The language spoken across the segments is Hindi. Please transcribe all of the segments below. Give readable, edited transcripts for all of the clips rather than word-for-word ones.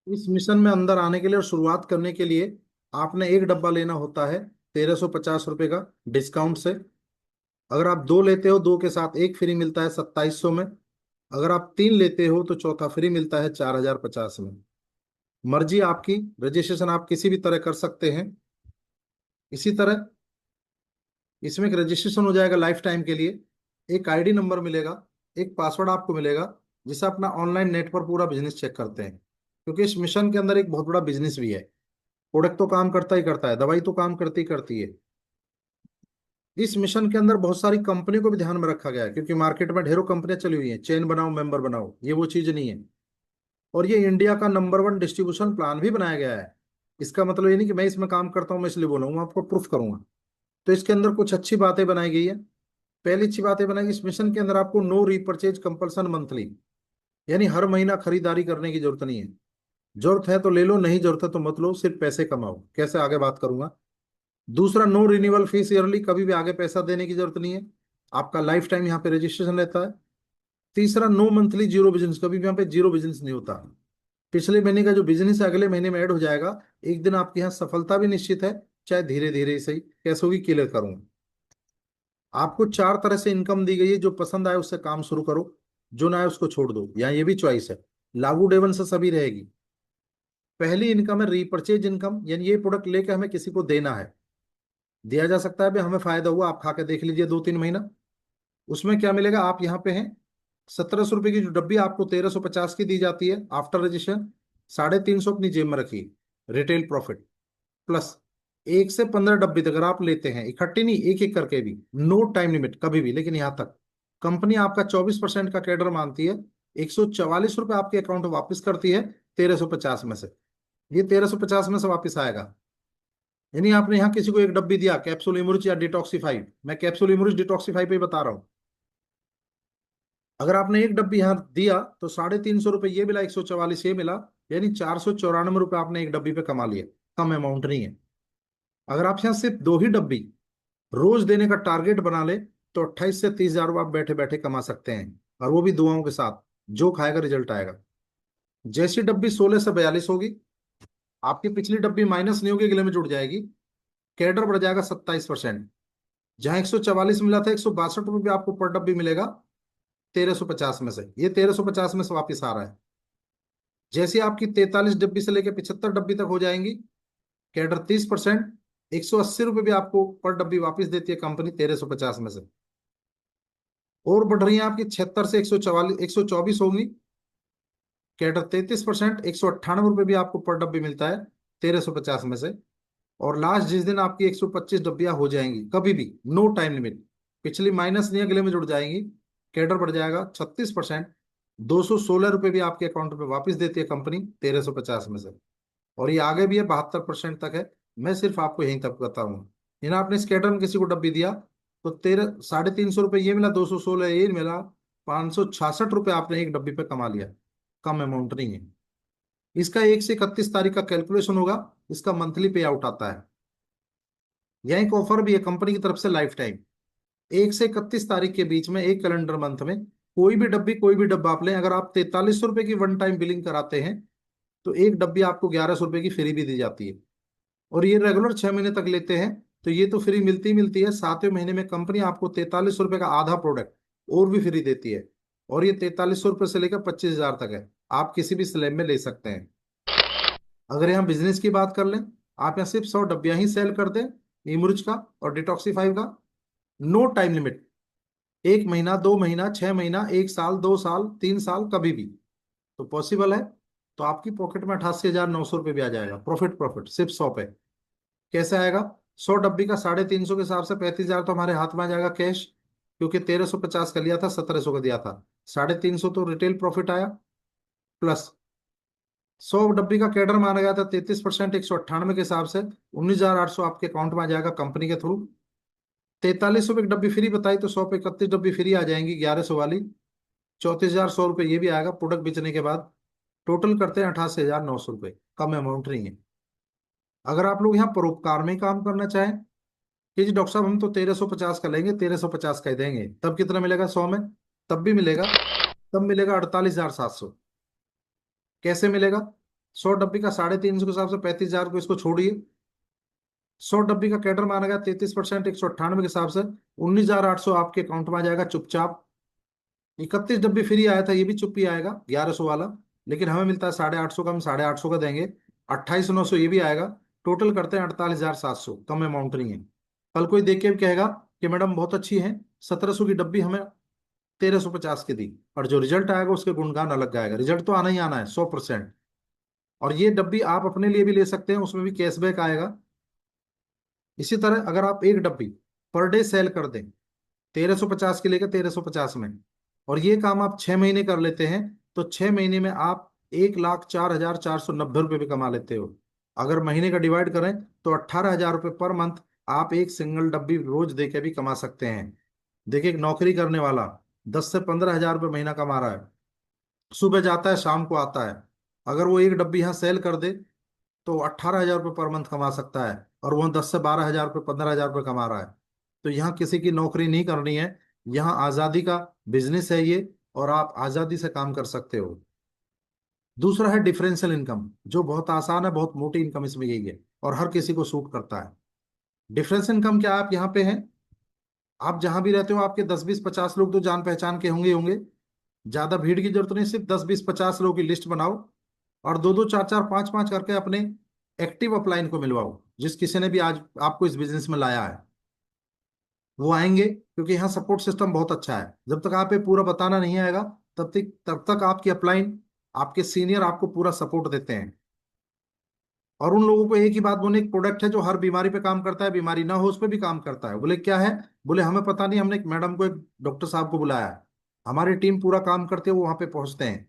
इस मिशन में अंदर आने के लिए और शुरुआत करने के लिए आपने एक डब्बा लेना होता है 1350 रुपये का डिस्काउंट से। अगर आप दो लेते हो, दो के साथ एक फ्री मिलता है 2700 में। अगर आप तीन लेते हो तो चौथा फ्री मिलता है 4050 में। मर्जी आपकी, रजिस्ट्रेशन आप किसी भी तरह कर सकते हैं। इसी तरह इसमें एक रजिस्ट्रेशन हो जाएगा लाइफ टाइम के लिए। एक आईडी नंबर मिलेगा, एक पासवर्ड आपको मिलेगा, जिससे अपना ऑनलाइन नेट पर पूरा बिजनेस चेक करते हैं। क्योंकि इस मिशन के अंदर एक बहुत बड़ा बिजनेस भी है। प्रोडक्ट तो काम करता ही करता है, दवाई तो काम करती ही करती है। इस मिशन के अंदर बहुत सारी कंपनी को भी ध्यान में रखा गया है, क्योंकि मार्केट में ढेरों कंपनियां चली हुई हैं, चेन बनाओ मेंबर बनाओ, ये वो चीज नहीं है। और ये इंडिया का नंबर 1 डिस्ट्रीब्यूशन प्लान भी बनाया गया है। इसका मतलब ये नहीं कि मैं इसमें काम करता हूँ मैं इसलिए बोलूंगा, मैं आपको प्रूफ करूंगा। तो इसके अंदर कुछ अच्छी बातें बनाई गई है। पहली अच्छी बातें बनाई, इस मिशन के अंदर आपको नो रीपरचेज कंपल्सन मंथली, यानी हर महीना खरीदारी करने की जरूरत नहीं है। जरूरत है तो ले लो, नहीं जरूरत है तो मत लो, सिर्फ पैसे कमाओ। कैसे, आगे बात करूंगा। दूसरा, नो रिन्यूअल फीस ईयरली, कभी भी आगे पैसा देने की जरूरत नहीं है। आपका लाइफ टाइम यहाँ पे रजिस्ट्रेशन रहता है। तीसरा, नो मंथली जीरो बिजनेस, कभी भी यहाँ पे जीरो बिजनेस नहीं होता। पिछले महीने का जो बिजनेस है अगले महीने में ऐड हो जाएगा। एक दिन आपके यहाँ सफलता भी निश्चित है, चाहे धीरे धीरे ही सही, कैसे होगी क्लियर करूंगा। आपको 4 तरह से इनकम दी गई है, जो पसंद आए उससे काम शुरू करो, जो ना आए उसको छोड़ दो। यहाँ ये भी चॉइस है, लागू डे 1 से सभी रहेगी। पहली इनकम है रीपरचेज इनकम, यानी ये प्रोडक्ट लेके हमें किसी को देना है। दिया जा सकता है भाई हमें फायदा हुआ, आप खा के देख लीजिए 2-3 महीना। उसमें क्या मिलेगा, आप यहाँ पे हैं, 1700 रुपये की जो डब्बी आपको 1350 की दी जाती है आफ्टर रजिस्ट्रेशन, 350 अपनी जेब में रखिए, रिटेल प्रॉफिट प्लस। 1 से 15 डब्बी तक अगर आप लेते हैं, इकट्ठी नहीं एक एक करके भी, नो टाइम लिमिट कभी भी, लेकिन यहाँ तक कंपनी आपका 24% का कैडर मानती है। 144 रुपये आपके अकाउंट में वापस करती है 1350 में से। ये 1350 में से वापस आएगा। यानी आपने यहाँ किसी को एक डब्बी दिया कैप्सूल इमरुच या डिटॉक्सीफाई, मैं कैप्सूल इमरुच डिटॉक्सीफाई पे बता रहा हूँ। अगर आपने एक डब्बी यहाँ दिया तो 350 रुपये ये मिला, 144 ये मिला, यानी 494 रुपये आपने एक डब्बी पे कमा लिया। कम अमाउंट नहीं है। अगर आप यहाँ सिर्फ दो ही डब्बी रोज देने का टारगेट बना ले, तो 28 से 30 हजार आप बैठे बैठे कमा सकते हैं, और वो भी दुआओं के साथ। जो खाएगा रिजल्ट आएगा। जैसी डब्बी 16 से 42 होगी, आपकी पिछली डब्बी माइनस नहीं होगी, अगले में जुड़ जाएगी, कैडर बढ़ जाएगा 27%। जहां 144 मिला था, 162 रुपये आपको पर डब्बी मिलेगा 1350 में से। ये 1350 में से वापिस आ रहा है। जैसे आपकी 43 डब्बी से लेकर 75 डब्बी तक हो जाएंगी, कैडर 30%, 180 रुपये भी आपको पर डब्बी वापस देती है कंपनी 1350 में से। और बढ़ रही है आपकी 76 से 144, 124 होंगी, कैडर 33%, 198 रुपये भी आपको पर डब्बी मिलता है 1350 में से। और लास्ट जिस दिन आपकी 125 डब्बियां हो जाएंगी, कभी भी नो टाइम लिमिट, पिछली माइनस नहीं अगले में जुड़ जाएंगी, कैडर बढ़ जाएगा 36%, 216 रुपये भी आपके अकाउंट में वापस देती है कंपनी 1350 में से। और ये आगे भी है, 72% तक है। मैं सिर्फ आपको यहीं तक बताऊंगा। यानी आपने इस कैडर में किसी को डब्बी दिया तो 350 रुपये ये मिला, 216 ये मिला, 566 रुपये आपने एक डब्बी पे कमा लिया। कम अमाउंट नहीं है। इसका 1 से 31 तारीख का कैलकुलेशन होगा, इसका मंथली पे आउट आता है। यह एक ऑफर भी है कंपनी की तरफ से लाइफ टाइम। 1 से 31 तारीख के बीच में, एक कैलेंडर मंथ में, कोई भी डब्बी कोई भी डब्बा आप लें, अगर आप 4300 रुपये की वन टाइम बिलिंग कराते हैं, तो एक डब्बी आपको 1100 रुपये की फ्री भी दी जाती है। और ये रेगुलर 6 महीने तक लेते हैं तो ये तो फ्री मिलती ही मिलती है, 7वें महीने में कंपनी आपको 4300 रुपये का आधा प्रोडक्ट और भी फ्री देती है। और ये 4300 रुपये से लेकर 25 हजार तक है, आप किसी भी स्लैब में ले सकते हैं। अगर यहाँ बिजनेस की बात कर लें, आप यहाँ सिर्फ 100 डब्बियां ही सेल कर दें, इमरुच का और डिटॉक्सीफाइव का, नो टाइम लिमिट, 1 महीना, 2 महीना, 6 महीना, 1 साल, 2 साल, 3 साल, कभी भी तो पॉसिबल है। तो आपकी पॉकेट में 88,900 रुपये भी आ जाएगा, प्रॉफिट प्रॉफिट सिर्फ 100 पे। कैसे आएगा, 100 डब्बी का 350 के हिसाब से 35 हजार तो हमारे हाथ में आ जाएगा कैश, क्योंकि 1350 का लिया था, 1700 का दिया था, 350 तो रिटेल प्रॉफिट आया, प्लस 100 डब्बी का कैडर माना गया था 33%, 198 के हिसाब से 19,800 आपके अकाउंट में आ जाएगा कंपनी के थ्रू। 4300 की डब्बी फ्री बताई तो 100 पे 31 डब्बी फ्री आ जाएंगी 1100 वाली, 34,100 रुपये ये भी आएगा प्रोडक्ट बेचने के बाद। टोटल करते हैं 88,900 रुपये, कम अमाउंट नहीं है। अगर आप लोग यहाँ परोपकार में काम करना चाहें कि जी डॉक्टर साहब हम तो 1350 का लेंगे, 1350 का ही देंगे, तब कितना मिलेगा 100 में, तब भी मिलेगा, तब मिलेगा 48,700। कैसे मिलेगा, 100 डब्बी का 350 के हिसाब से 35,000 को इसको छोड़िए। 100 डब्बी का कैडर माना गया 33%, 198 के हिसाब से 19,800 आपके अकाउंट में आ जाएगा चुपचाप। 31 डब्बी फ्री आया था, ये भी चुप ही आएगा 1100 वाला, लेकिन हमें मिलता है 850 का, हम 850 का देंगे। 28,900 ये भी आएगा। टोटल करते हैं 48,700, कम अमाउंट नहीं है। कल कोई देख के भी कहेगा कि मैडम बहुत अच्छी है, 1700 की डब्बी हमें 1350 की दी, और जो रिजल्ट आएगा उसके गुणगान अलग गाएगा। रिजल्ट तो आना ही आना है 100%। और ये डब्बी आप अपने लिए भी ले सकते हैं, उसमें भी कैशबैक आएगा। इसी तरह अगर आप एक डब्बी पर डे सेल कर दें 1350 के लेकर 1350 में, और ये काम आप 6 महीने कर लेते हैं, तो 6 महीने में आप 1,04,490 रुपये भी कमा लेते हो। अगर महीने का डिवाइड करें तो 18,000 रुपये पर मंथ आप एक सिंगल डब्बी रोज दे के भी कमा सकते हैं। देखिए, एक नौकरी करने वाला 10 से 15 हजार रुपये महीना कमा रहा है, सुबह जाता है शाम को आता है। अगर वो एक डब्बी यहाँ सेल कर दे तो 18,000 रुपये पर मंथ कमा सकता है, और वो 10 से 12 हजार रुपये 15 हजार रुपये कमा रहा है। तो यहाँ किसी की नौकरी नहीं करनी है, यहाँ आज़ादी का बिजनेस है ये, और आप आज़ादी से काम कर सकते हो। दूसरा है डिफरेंशियल इनकम, जो बहुत आसान है, बहुत मोटी इनकम इसमें यही है, और हर किसी को सूट करता है। डिफरेंशियल इनकम क्या, आप यहाँ पे हैं, आप जहां भी रहते हो आपके 10, 20, 50 लोग तो जान पहचान के होंगे ही होंगे। ज्यादा भीड़ की जरूरत नहीं, सिर्फ 10, 20, 50 लोगों की लिस्ट बनाओ, और दो दो चार चार पांच पांच करके अपने एक्टिव अपलाइन को मिलवाओ, जिस किसी ने भी आज आपको इस बिजनेस में लाया है वो आएंगे, क्योंकि यहाँ सपोर्ट सिस्टम बहुत अच्छा है। जब तक आप ये पूरा बताना नहीं आएगा, तब तक आपकी अपलाइन, आपके सीनियर आपको पूरा सपोर्ट देते हैं। और उन लोगों को एक ही बात बोले, एक प्रोडक्ट है जो हर बीमारी पे काम करता है, बीमारी ना हो उस पर भी काम करता है। बोले क्या है, बोले हमें पता नहीं, हमने एक मैडम को, एक डॉक्टर साहब को बुलाया है, हमारी टीम पूरा काम करती है, वो वहां पे पहुंचते हैं।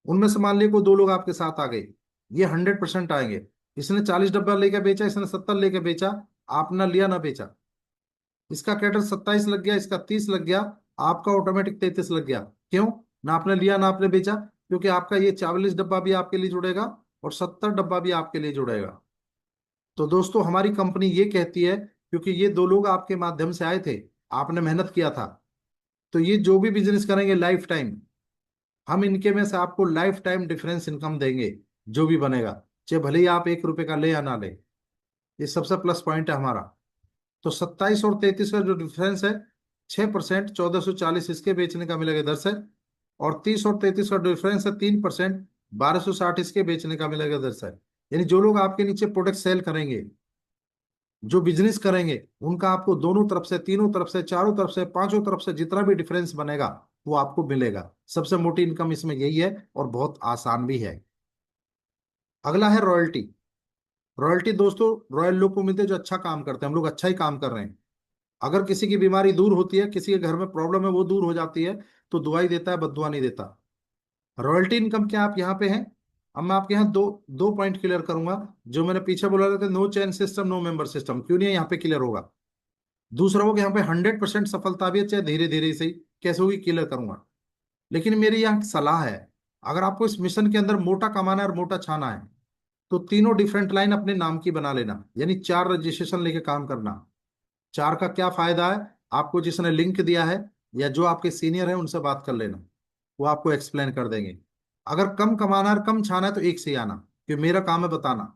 उनमें से मान लीजिए कोई दो लोग आपके साथ आ गए, ये 100% आएंगे। इसने 40 डब्बा लेके बेचा, इसने 70 लेके बेचा, आपने लिया ना बेचा, इसका कैटर 27 लग गया, इसका 30 लग गया, आपका ऑटोमेटिक 33 लग गया। क्यों? ना आपने लिया ना आपने बेचा, क्योंकि आपका ये 44 डब्बा भी आपके लिए जुड़ेगा और 70 डब्बा भी आपके लिए जुड़ेगा। तो दोस्तों, हमारी कंपनी ये कहती है, क्योंकि ये दो लोग आपके माध्यम से आए थे, आपने मेहनत किया था, तो ये जो भी बिजनेस करेंगे लाइफ टाइम, हम इनके में से आपको लाइफ टाइम डिफरेंस इनकम देंगे, जो भी बनेगा, चाहे भले ही आप 1 रुपए का ले या ना ले। ये सबसे प्लस पॉइंट है हमारा। तो 27 और 33 का जो डिफरेंस है, 6%, 1440 इसके बेचने का मिलेगा इधर से, और 30 और 33 का डिफरेंस है 3%, 1260 इसके बेचने का मिलेगा इधर से। यानी जो लोग आपके नीचे प्रोडक्ट सेल करेंगे, जो बिजनेस करेंगे, उनका आपको दोनों तरफ से, तीनों तरफ से, चारों तरफ से, पांचों तरफ से जितना भी डिफरेंस बनेगा वो आपको मिलेगा। सबसे मोटी इनकम इसमें यही है, और बहुत आसान भी है। अगला है रॉयल्टी। रॉयल्टी दोस्तों, रॉयल लोग को मिलते हैं जो अच्छा काम करते हैं, हम लोग अच्छा ही काम कर रहे हैं। अगर किसी की बीमारी दूर होती है, किसी के घर में प्रॉब्लम है वो दूर हो जाती है, तो दुआई देता है, बददुआ नहीं देता। रॉयल्टी इनकम क्या, आप यहाँ पे हैं। अब मैं आपके यहाँ दो दो पॉइंट क्लियर करूंगा। जो मैंने पीछे बोला था, no chain system no member system, क्यों नहीं है यहाँ पे क्लियर होगा। दूसरा हो कि यहाँ पे 100% सफलता भी है, चाहे धीरे धीरे ही सही, कैसे होगी क्लियर करूंगा। लेकिन मेरी यहाँ सलाह है, अगर आपको इस मिशन के अंदर मोटा कमाना है और मोटा छाना है, तो तीनों डिफरेंट लाइन अपने नाम की बना लेना, यानी 4 रजिस्ट्रेशन लेके काम करना। 4 का क्या फायदा है, आपको जिसने लिंक दिया है या जो आपके सीनियर है उनसे बात कर लेना, वो आपको एक्सप्लेन कर देंगे। अगर कम कमाना है और कम छाना है तो एक से ही आना, कि मेरा काम है बताना।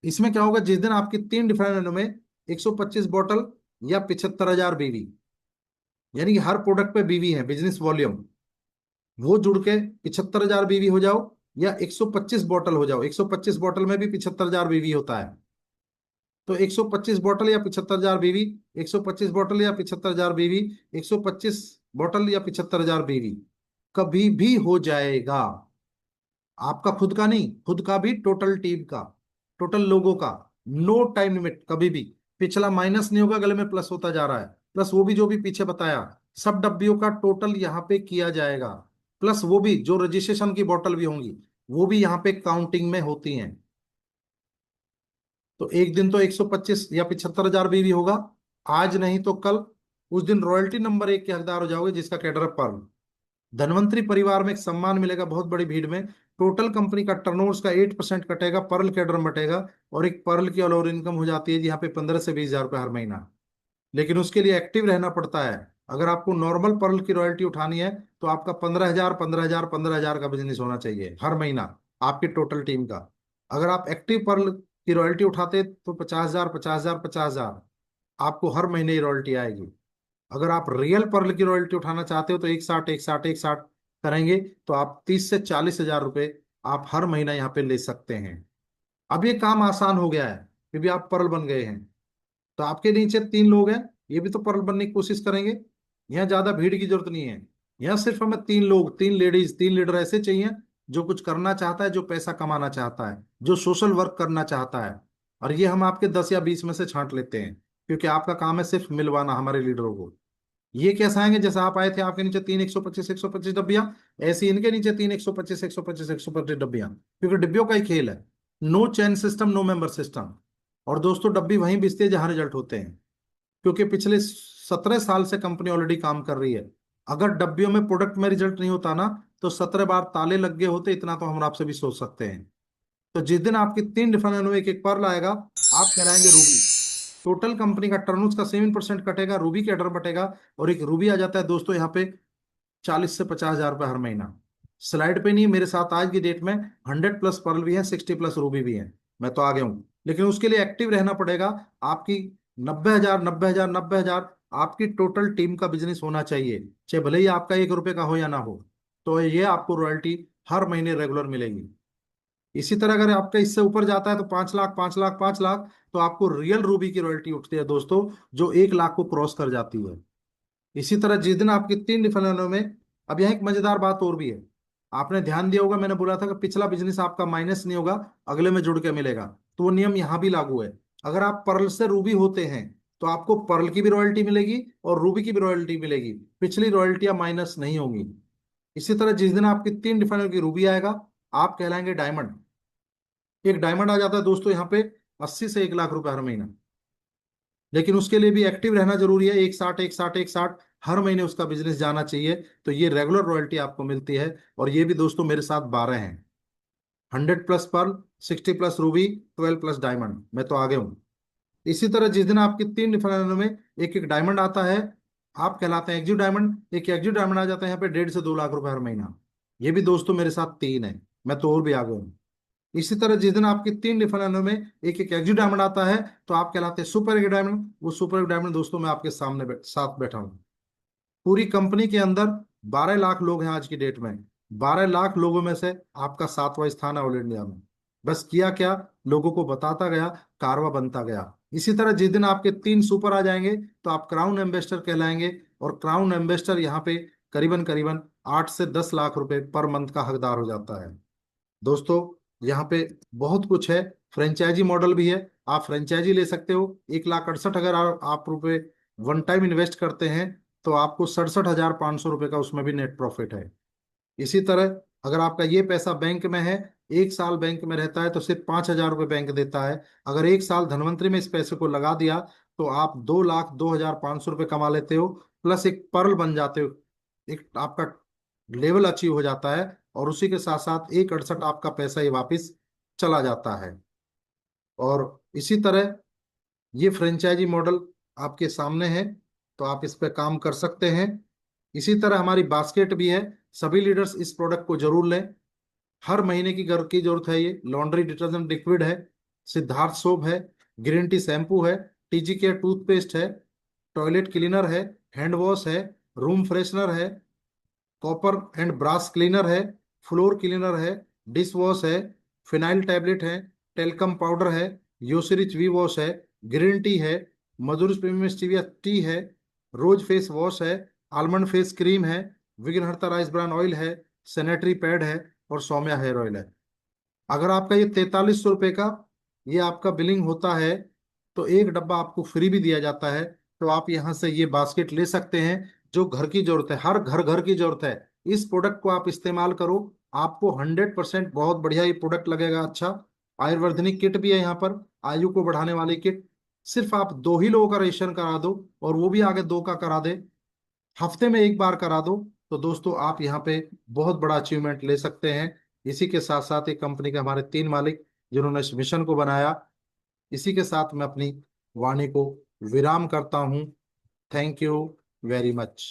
इसमें क्या होगा, जिस दिन आपकी 3 डिफरेंट में 125 बॉटल या 75,000 बीवी, यानी कि हर प्रोडक्ट पे बीवी है, बिजनेस वॉल्यूम, वो जुड़ के 75,000 बीवी हो जाओ, या 125 बॉटल हो जाओ, 125 बॉटल में भी 75,000 बीवी होता है। तो 125 बॉटल या 75,000 बीवी, 125 बॉटल या 75,000 बीवी, 125 बॉटल या 75,000 बीवी, कभी भी हो जाएगा। आपका खुद का नहीं, खुद का भी, टोटल टीम का, टोटल लोगों का। नो टाइम लिमिट, कभी भी। पिछला माइनस नहीं होगा, गले में प्लस होता जा रहा है। प्लस वो भी जो भी पीछे बताया, सब डब्बियों का टोटल यहाँ पे किया जाएगा। प्लस वो भी जो रजिस्ट्रेशन की बोतल भी होंगी, वो भी यहाँ पे काउंटिंग में होती हैं। तो एक दिन तो 125 या 75,000 बीवी होगा, आज नहीं तो कल। उस दिन रॉयल्टी नंबर 1 के हकदार हो जाओगे, जिसका कैडर है पर्ल। धनवंतरी परिवार में एक सम्मान मिलेगा बहुत बड़ी भीड़ में। टोटल कंपनी का टर्नओवर का 8% कटेगा, पर्ल कैडर में बटेगा, और एक पर्ल की ऑल ओवर इनकम हो जाती है यहाँ पे 15 से 20 हजार रुपये हर महीना। लेकिन उसके लिए एक्टिव रहना पड़ता है। अगर आपको नॉर्मल पर्ल की रॉयल्टी उठानी है, तो आपका 15,000, 15,000, 15,000 का बिजनेस होना चाहिए हर महीना। आपकी टोटल टीम का। अगर आप एक्टिव पर्ल की रॉयल्टी उठाते तो 50,000 50,000 50,000 आपको हर महीने ही रॉयल्टी आएगी। अगर आप रियल पर्ल की रॉयल्टी उठाना चाहते हो तो 160 करेंगे तो आप 30 से 40 हजार रुपए आप हर महीना यहाँ पे ले सकते हैं। अब ये काम आसान हो गया है क्योंकि आप पर्ल बन गए हैं। तो आपके नीचे 3 लोग हैं, ये भी तो पर्ल बनने की कोशिश करेंगे। यहाँ ज्यादा भीड़ की जरूरत नहीं है। यहाँ सिर्फ हमें 3 लोग, 3 लेडीज, 3 लीडर ऐसे चाहिए जो कुछ करना चाहता है, जो पैसा कमाना चाहता है, जो सोशल वर्क करना चाहता है। और ये हम आपके 10 या 20 में से छांट लेते हैं क्योंकि आपका काम है सिर्फ मिलवाना हमारे लीडरों को। ये कैसा आएंगे, जैसे आप आए थे आपके नीचे तीन 125 डब्बियां, ऐसे ही इनके नीचे तीन 125 डब्बियां, क्योंकि डिब्बियों का ही खेल है। नो चैन सिस्टम, नो मेंबर सिस्टम। और दोस्तों डब्बी वहीं बिकती है जहां रिजल्ट होते हैं, क्योंकि पिछले 17 साल से कंपनी ऑलरेडी काम कर रही है। अगर डब्बियों में प्रोडक्ट में रिजल्ट नहीं होता ना तो 17 बार ताले लग गए होते, इतना तो हम आपसे भी सोच सकते हैं। तो जिस दिन आपकी 3 डिफरेंट में एक एक पर्ल आएगा, आप कराएंगे रूबी। टोटल कंपनी का टर्नओवर का 7% कटेगा, रूबी के ऑर्डर बटेगा। और एक रूबी आ जाता है दोस्तों यहाँ पे 40 से 50 हजार रुपये हर महीना। स्लाइड पे नहीं, मेरे साथ आज की डेट में 100+ पर्ल भी है, 60+ रूबी भी है। मैं तो आ गया हूँ, लेकिन उसके लिए एक्टिव रहना पड़ेगा। आपकी 90,000 90,000 90,000 आपकी टोटल टीम का बिजनेस होना चाहिए, चाहे भले ही आपका 1 रुपए का हो या ना हो। तो ये आपको रॉयल्टी हर महीने रेगुलर मिलेगी। इसी तरह अगर आपका इससे ऊपर जाता है तो 5 लाख 5 लाख 5 लाख, तो आपको रियल रूबी की रॉयल्टी उठती है दोस्तों, जो 1 लाख को क्रॉस कर जाती है। इसी तरह जिस दिन आपकी 3 डिफरेंट में, अब यहाँ एक मजेदार बात और भी है। आपने ध्यान दिया होगा, मैंने बोला था कि पिछला बिजनेस आपका माइनस नहीं होगा, अगले में जुड़ के मिलेगा। तो वो नियम यहाँ भी लागू है। अगर आप पर्ल से रूबी होते हैं तो आपको पर्ल की भी रॉयल्टी मिलेगी और रूबी की भी रॉयल्टी मिलेगी, पिछली रॉयल्टियां माइनस नहीं होंगी। इसी तरह जिस दिन आपकी 3 डिफरेंट की रूबी आएगा, आप कहलाएंगे डायमंड। एक डायमंड आ जाता है दोस्तों यहाँ पे 80 से 1 लाख रुपए हर महीना। लेकिन उसके लिए भी एक्टिव रहना जरूरी है, 160 हर महीने उसका बिजनेस जाना चाहिए। तो ये रेगुलर रॉयल्टी आपको मिलती है। और ये भी दोस्तों मेरे साथ 12 हैं, 100+ पर्ल, 60+ रूबी, 12+ डायमंड। मैं तो आगे हूँ। इसी तरह जिस दिन आपकी 3 डिफरेंट में एक एक डायमंड आता है, आप कहलाते हैं एग्जीव डायमंड। एक एग्जीव डायमंड आ जाता है यहाँ पे 1.5 से 2 लाख रुपए हर महीना। ये भी दोस्तों मेरे साथ 3 है, मैं तो और भी आगे हूँ। इसी तरह जिस दिन आपकी 3 डिफरेंट में एक एक एग्जीव डायमंड आता है तो आप कहलाते हैं सुपर एग डायमंड। वो सुपर एग डायमंड दोस्तों मैं आपके सामने साथ बैठा हूँ। पूरी कंपनी के अंदर 12 लाख लोग हैं आज की डेट में। 12 लाख लोगों में से आपका 7वां स्थान है ऑल इंडिया में। बस किया क्या, लोगों को बताता गया, कारवा बनता गया। इसी तरह जिस दिन आपके 3 सुपर आ जाएंगे तो आप क्राउन एम्बेसडर कहलाएंगे। और क्राउन एम्बेसडर यहाँ पे करीबन करीबन 8 से 10 लाख रुपए पर मंथ का हकदार हो जाता है। दोस्तों यहाँ पे बहुत कुछ है, फ्रेंचाइजी मॉडल भी है। आप फ्रेंचाइजी ले सकते हो। 1,68,000 अगर आप रुपए वन टाइम इन्वेस्ट करते हैं तो आपको 67,500 रुपये का उसमें भी नेट प्रॉफिट है। इसी तरह अगर आपका ये पैसा बैंक में है, 1 साल बैंक में रहता है तो सिर्फ 5,000 रुपये बैंक देता है। अगर 1 साल धनवंतरी में इस पैसे को लगा दिया तो आप 2,02,500 रुपये कमा लेते हो, प्लस एक पर्ल बन जाते हो। एक आपका लेवल अचीव हो जाता है। और उसी के साथ साथ 1,68 आपका पैसा ये वापस चला जाता है। और इसी तरह ये फ्रेंचाइजी मॉडल आपके सामने है, तो आप इस पे काम कर सकते हैं। इसी तरह हमारी बास्केट भी है। सभी लीडर्स इस प्रोडक्ट को जरूर लें। हर महीने की घर की जरूरत है। ये लॉन्ड्री डिटर्जेंट लिक्विड है, सिद्धार्थ सोप है, ग्रीन टी शैम्पू है, टीजी केयर टूथपेस्ट है, टॉयलेट क्लीनर है, हैंड वॉश है, रूम फ्रेशनर है, कॉपर एंड ब्रास क्लीनर है, फ्लोर क्लीनर है, डिश वॉश है, फिनाइल टैबलेट है, टेल्कम पाउडर है, यूसरिच वी वॉश है, ग्रीन टी है, मधुर प्रीमियम स्टीविया टी है, रोज फेस वॉश है, आलमंड फेस क्रीम है, विघ्नहर्ता राइस ब्रान ऑयल है, सैनिटरी पैड है, और सौम्या हेयर ऑयल है। अगर आपका ये 4300 रुपये का ये आपका बिलिंग होता है तो एक डब्बा आपको फ्री भी दिया जाता है। तो आप यहाँ से ये बास्केट ले सकते हैं। जो घर की जरूरत है, हर घर घर की जरूरत है, इस प्रोडक्ट को आप इस्तेमाल करो। आपको 100% बहुत बढ़िया ये प्रोडक्ट लगेगा। अच्छा, आयुर्वर्धनिक किट भी है यहाँ पर, आयु को बढ़ाने वाली किट। सिर्फ आप 2 ही लोगों का रजिस्ट्रेशन करा दो, और वो भी आगे 2 का करा दे, हफ्ते में 1 बार करा दो, तो दोस्तों आप यहाँ पे बहुत बड़ा अचीवमेंट ले सकते हैं। इसी के साथ साथ एक कंपनी के हमारे 3 मालिक जिन्होंने इस मिशन को बनाया। इसी के साथ मैं अपनी वाणी को विराम करता हूँ। Thank you very much.